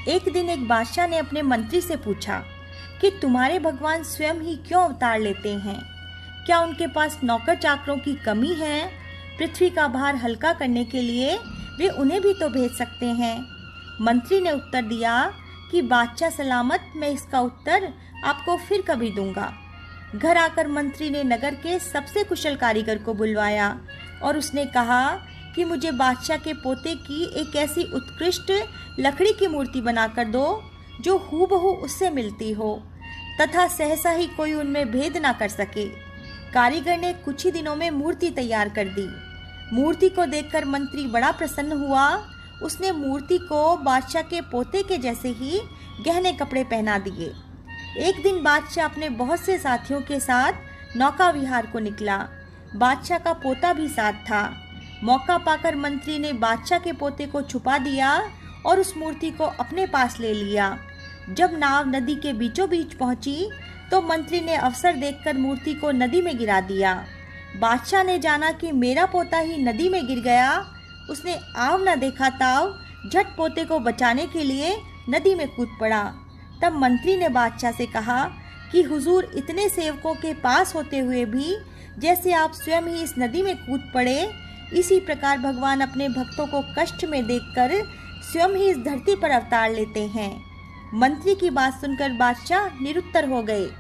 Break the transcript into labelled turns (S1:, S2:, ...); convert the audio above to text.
S1: एक दिन एक बादशाह ने अपने मंत्री से पूछा कि तुम्हारे भगवान स्वयं ही क्यों अवतार लेते हैं? क्या उनके पास नौकर चाकरों की कमी है? पृथ्वी का भार हल्का करने के लिए वे उन्हें भी तो भेज सकते हैं। मंत्री ने उत्तर दिया कि बादशाह सलामत, मैं इसका उत्तर आपको फिर कभी दूंगा। घर आकर मंत्री ने नगर के सबसे कुशल कारीगर को बुलवाया और उसने कहा कि मुझे बादशाह के पोते की एक ऐसी उत्कृष्ट लकड़ी की मूर्ति बनाकर दो जो हूबहू उससे मिलती हो तथा सहसा ही कोई उनमें भेद ना कर सके। कारीगर ने कुछ ही दिनों में मूर्ति तैयार कर दी। मूर्ति को देखकर मंत्री बड़ा प्रसन्न हुआ। उसने मूर्ति को बादशाह के पोते के जैसे ही गहने कपड़े पहना दिए। एक दिन बादशाह अपने बहुत से साथियों के साथ नौका विहार को निकला। बादशाह का पोता भी साथ था। मौका पाकर मंत्री ने बादशाह के पोते को छुपा दिया और उस मूर्ति को अपने पास ले लिया। जब नाव नदी के बीचों बीच पहुंची तो मंत्री ने अवसर देखकर मूर्ति को नदी में गिरा दिया। बादशाह ने जाना कि मेरा पोता ही नदी में गिर गया। उसने आव न देखा ताव झट पोते को बचाने के लिए नदी में कूद पड़ा। तब मंत्री ने बादशाह से कहा कि हुजूर इतने सेवकों के पास होते हुए भी जैसे आप स्वयं ही इस नदी में कूद पड़े, इसी प्रकार भगवान अपने भक्तों को कष्ट में देखकर स्वयं ही इस धरती पर अवतार लेते हैं। मंत्री की बात सुनकर बादशाह निरुत्तर हो गए।